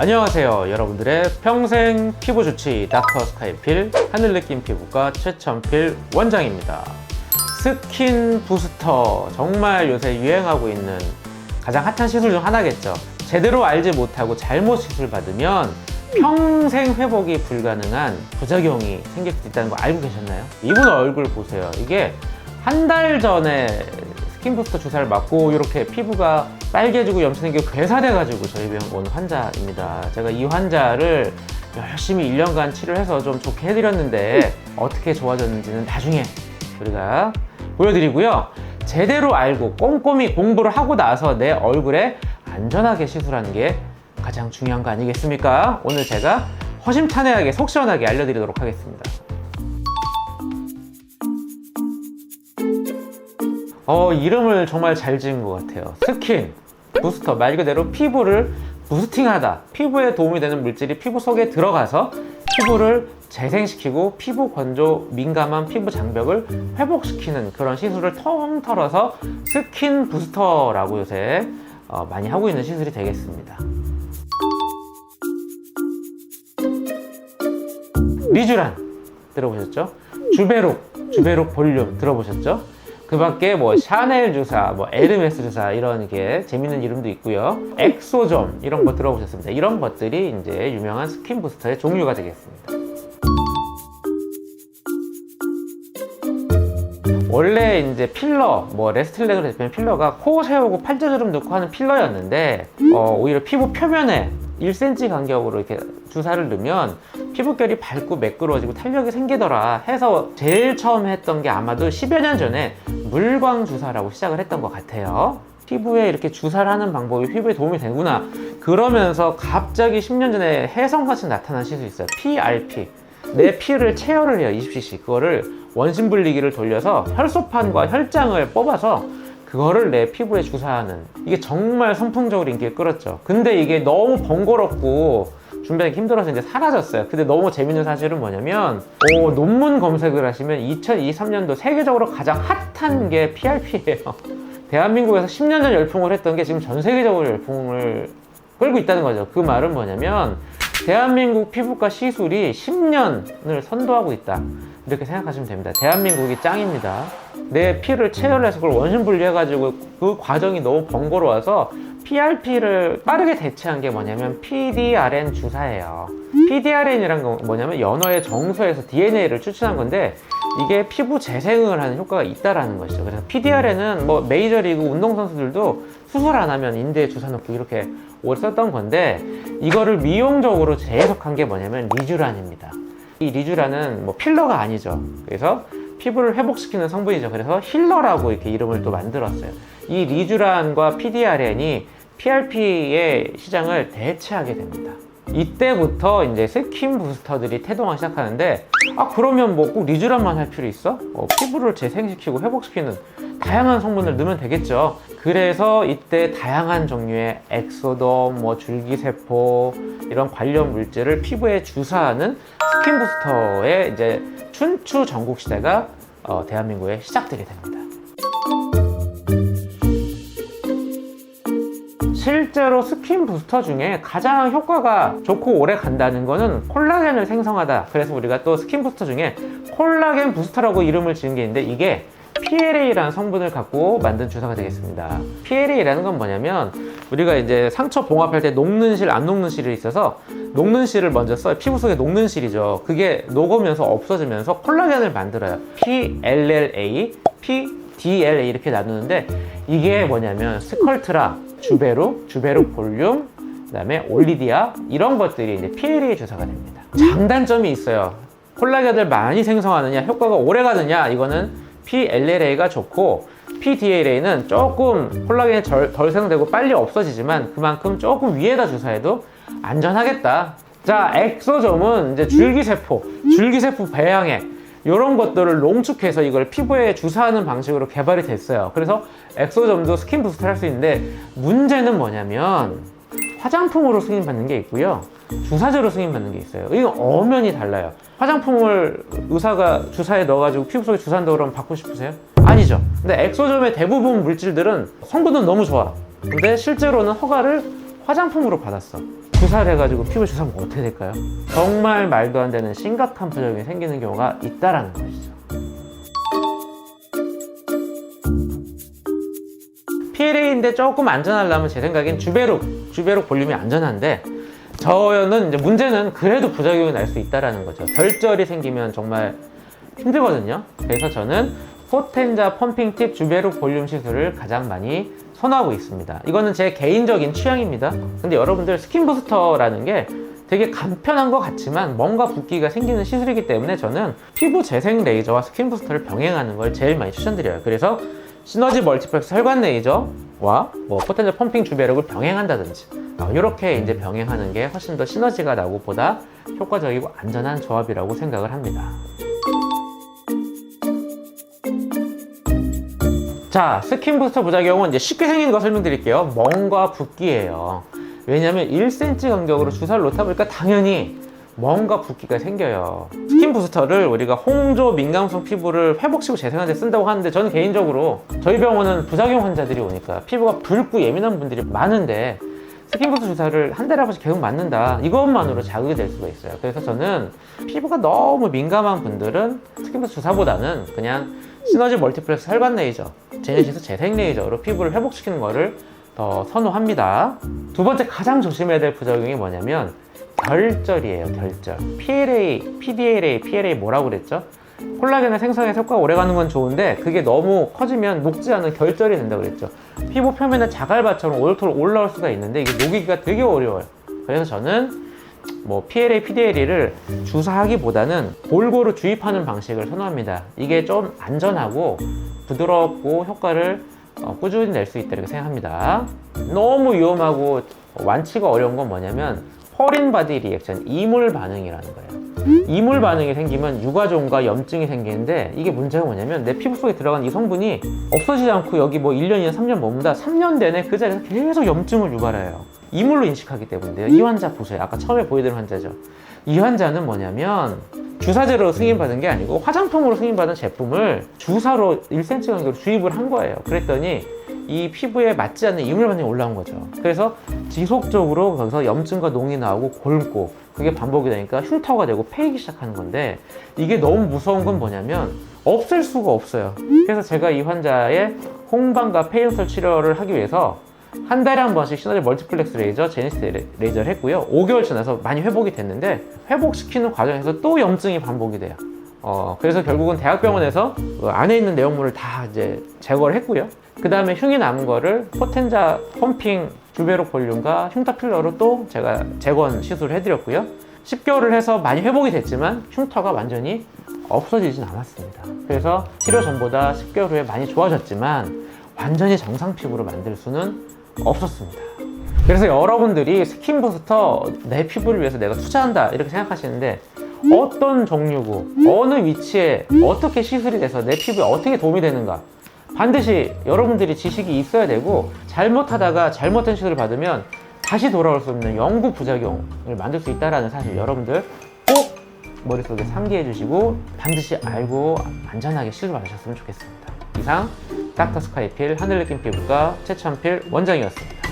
안녕하세요. 여러분들의 평생 피부 주치 닥터 스카이필 하늘느낌 피부과 최천필 원장입니다. 스킨 부스터, 정말 요새 유행하고 있는 가장 핫한 시술 중 하나겠죠. 제대로 알지 못하고 잘못 시술 받으면 평생 회복이 불가능한 부작용이 생길 수 있다는 거 알고 계셨나요? 이분 얼굴 보세요. 이게 한 달 전에 스킨 부스터 주사를 맞고 이렇게 피부가 빨개지고 염증 생기고 괴사돼가지고 저희 병원 온 환자입니다. 제가 이 환자를 열심히 1년간 치료해서 좀 좋게 해드렸는데 어떻게 좋아졌는지는 나중에 우리가 보여드리고요. 제대로 알고 꼼꼼히 공부를 하고 나서 내 얼굴에 안전하게 시술하는 게 가장 중요한 거 아니겠습니까? 오늘 제가 허심탄회하게 속 시원하게 알려드리도록 하겠습니다. 이름을 정말 잘 지은 것 같아요. 스킨 부스터, 말 그대로 피부를 부스팅하다, 피부에 도움이 되는 물질이 피부 속에 들어가서 피부를 재생시키고 피부 건조, 민감한 피부 장벽을 회복시키는 그런 시술을 통 털어서 스킨 부스터라고 요새 많이 하고 있는 시술이 되겠습니다. 리쥬란 들어보셨죠? 주베룩 볼륨 들어보셨죠? 그 밖에 뭐 샤넬 주사, 뭐 에르메스 주사 이런 게 재밌는 이름도 있고요. 엑소점 이런 거 들어보셨습니다. 이런 것들이 이제 유명한 스킨 부스터의 종류가 되겠습니다. 원래 이제 필러, 뭐 레스틸렉으로 대표하는 필러가 코 세우고 팔자주름 넣고 하는 필러였는데 오히려 피부 표면에 1cm 간격으로 이렇게 주사를 넣으면 피부결이 밝고 매끄러워지고 탄력이 생기더라 해서 제일 처음 했던 게 아마도 10여 년 전에 물광 주사라고 시작을 했던 것 같아요. 피부에 이렇게 주사를 하는 방법이 피부에 도움이 되구나 그러면서 갑자기 10년 전에 혜성같이 나타난 시술이 있어요. PRP, 내 피를 체열을 해요. 20cc 그거를 원심분리기를 돌려서 혈소판과 혈장을 뽑아서 그거를 내 피부에 주사하는, 이게 정말 선풍적으로 인기를 끌었죠. 근데 이게 너무 번거롭고 준비하기 힘들어서 이제 사라졌어요. 근데 너무 재밌는 사실은 뭐냐면 논문 검색을 하시면 2023년도 세계적으로 가장 핫한 게 PRP예요. 대한민국에서 10년 전 열풍을 했던 게 지금 전 세계적으로 열풍을 끌고 있다는 거죠. 그 말은 뭐냐면 대한민국 피부과 시술이 10년을 선도하고 있다, 이렇게 생각하시면 됩니다. 대한민국이 짱입니다. 내 피를 체열해서 그걸 원심 분리해가지고 그 과정이 너무 번거로워서 PRP를 빠르게 대체한 게 뭐냐면 PDRN 주사예요. PDRN이란 건 뭐냐면 연어의 정수에서 DNA를 추출한 건데 이게 피부 재생을 하는 효과가 있다라는 것이죠. 그래서 PDRN은 뭐 메이저리그 운동선수들도 수술 안 하면 인대에 주사 넣고 이렇게 오래 썼던 건데 이거를 미용적으로 재해석한 게 뭐냐면 리쥬란입니다. 이 리쥬란은 뭐 필러가 아니죠. 그래서 피부를 회복시키는 성분이죠. 그래서 힐러라고 이렇게 이름을 또 만들었어요. 이 리쥬란과 PDRN이 PRP의 시장을 대체하게 됩니다. 이때부터 이제 스킨 부스터들이 태동하기 시작하는데 그러면 뭐 꼭 리쥬란만 할 필요 있어? 피부를 재생시키고 회복시키는 다양한 성분을 넣으면 되겠죠. 그래서 이때 다양한 종류의 엑소돔, 뭐 줄기세포 이런 관련 물질을 피부에 주사하는 스킨 부스터의 이제 춘추 전국 시대가 대한민국에 시작되게 됩니다. 실제로 스킨 부스터 중에 가장 효과가 좋고 오래 간다는 거는 콜라겐을 생성하다. 그래서 우리가 또 스킨 부스터 중에 콜라겐 부스터라고 이름을 지은 게 있는데 이게 PLA라는 성분을 갖고 만든 주사가 되겠습니다. PLA라는 건 뭐냐면 우리가 이제 상처 봉합할 때 녹는 실, 안 녹는 실이 있어서 녹는 실을 먼저 써요. 피부 속에 녹는 실이죠. 그게 녹으면서 없어지면서 콜라겐을 만들어요. PLLA, PDLA 이렇게 나누는데 이게 뭐냐면 스컬트라, 주베룩 볼륨, 그 다음에 올리디아 이런 것들이 이제 PLA 주사가 됩니다. 장단점이 있어요. 콜라겐을 많이 생성하느냐, 효과가 오래 가느냐, 이거는 PLLA가 좋고 PDLA는 조금 콜라겐이 덜 생성되고 빨리 없어지지만 그만큼 조금 위에다 주사해도 안전하겠다. 자, 엑소점은 이제 줄기세포 배양액 이런 것들을 농축해서 이걸 피부에 주사하는 방식으로 개발이 됐어요. 그래서 엑소점도 스킨 부스터를 할 수 있는데 문제는 뭐냐면 화장품으로 승인받는 게 있고요, 주사제로 승인받는 게 있어요. 이건 엄연히 달라요. 화장품을 의사가 주사에 넣어가지고 피부 속에 주사한다고 그러면 받고 싶으세요? 아니죠. 근데 엑소점의 대부분 물질들은 성분은 너무 좋아. 근데 실제로는 허가를 화장품으로 받았어. 주사를 해가지고 피부 주사하면 어떻게 될까요? 정말 말도 안 되는 심각한 부작용이 생기는 경우가 있다라는 것이죠. PLA인데 조금 안전하려면 제 생각엔 주베룩 볼륨이 안전한데, 저는 이제 문제는 그래도 부작용이 날 수 있다라는 거죠. 결절이 생기면 정말 힘들거든요. 그래서 저는 포텐자 펌핑 팁 주베룩 볼륨 시술을 가장 많이 선호하고 있습니다. 이거는 제 개인적인 취향입니다. 근데 여러분들 스킨 부스터라는 게 되게 간편한 것 같지만 뭔가 붓기가 생기는 시술이기 때문에 저는 피부 재생 레이저와 스킨 부스터를 병행하는 걸 제일 많이 추천드려요. 그래서 시너지 멀티플렉스 혈관 레이저와 포텐자 펌핑 주베룩을 병행한다든지 이렇게 이제 병행하는 게 훨씬 더 시너지가 나고 보다 효과적이고 안전한 조합이라고 생각을 합니다. 자, 스킨 부스터 부작용은 이제 쉽게 생긴 거 설명드릴게요. 멍과 붓기예요. 왜냐면 1cm 간격으로 주사를 놓다 보니까 당연히 멍과 붓기가 생겨요. 스킨 부스터를 우리가 홍조 민감성 피부를 회복시키고 재생하는 데 쓴다고 하는데, 저는 개인적으로 저희 병원은 부작용 환자들이 오니까 피부가 붉고 예민한 분들이 많은데 스킨 부스터 주사를 한 달에 한 번씩 계속 맞는다, 이것만으로 자극이 될 수가 있어요. 그래서 저는 피부가 너무 민감한 분들은 스킨 부스터 주사보다는 그냥 시너지 멀티플렉스 혈관 레이저, 제네시스 재생 레이저로 피부를 회복시키는 거를 더 선호합니다. 두 번째 가장 조심해야 될 부작용이 뭐냐면 결절이에요. 결절. PLA, PDLA, PLA 뭐라고 그랬죠? 콜라겐을 생성해서 효과가 오래가는 건 좋은데 그게 너무 커지면 녹지 않은 결절이 된다고 그랬죠. 피부 표면에 자갈바처럼 오돌토록 올라올 수가 있는데 이게 녹이기가 되게 어려워요. 그래서 저는 PLA, PDLA를 주사하기보다는 골고루 주입하는 방식을 선호합니다. 이게 좀 안전하고 부드럽고 효과를 꾸준히 낼 수 있다 이렇게 생각합니다. 너무 위험하고 완치가 어려운 건 뭐냐면 포린 바디 리액션, 이물 반응이라는 거예요. 이물 반응이 생기면 유가종과 염증이 생기는데, 이게 문제가 뭐냐면 내 피부 속에 들어간 이 성분이 없어지지 않고 여기 1년, 2년, 3년 머문다 3년 내내 그 자리에서 계속 염증을 유발해요. 이물로 인식하기 때문인데요. 이 환자 보세요. 아까 처음에 보여드린 환자죠. 이 환자는 뭐냐면 주사제로 승인받은 게 아니고 화장품으로 승인받은 제품을 주사로 1cm 간격으로 주입을 한 거예요. 그랬더니 이 피부에 맞지 않는 이물 반응이 올라온 거죠. 그래서 지속적으로 거기서 염증과 농이 나오고 골고, 그게 반복이 되니까 흉터가 되고 패이기 시작하는 건데, 이게 너무 무서운 건 뭐냐면 없앨 수가 없어요. 그래서 제가 이 환자의 홍반과 폐윤설 치료를 하기 위해서 한 달에 한 번씩 시너지 멀티플렉스 레이저, 제네시스 레이저를 했고요. 5개월 지나서 많이 회복이 됐는데, 회복시키는 과정에서 또 염증이 반복이 돼요. 그래서 결국은 대학병원에서 그 안에 있는 내용물을 다 이제 제거를 했고요. 그 다음에 흉이 남은 거를 포텐자 펌핑 주베룩 볼륨과 흉터 필러로 또 제가 재건 시술을 해드렸고요. 10개월을 해서 많이 회복이 됐지만 흉터가 완전히 없어지진 않았습니다. 그래서 치료 전보다 10개월 후에 많이 좋아졌지만 완전히 정상 피부로 만들 수는 없었습니다. 그래서 여러분들이 스킨 부스터, 내 피부를 위해서 내가 투자한다 이렇게 생각하시는데, 어떤 종류고 어느 위치에 어떻게 시술이 돼서 내 피부에 어떻게 도움이 되는가, 반드시 여러분들이 지식이 있어야 되고, 잘못하다가 잘못된 시술을 받으면 다시 돌아올 수 없는 영구 부작용을 만들 수 있다는 사실 여러분들 꼭 머릿속에 상기해 주시고 반드시 알고 안전하게 시술 받으셨으면 좋겠습니다. 이상 닥터 스카이필 하늘느낌 피부과 최찬필 원장이었습니다.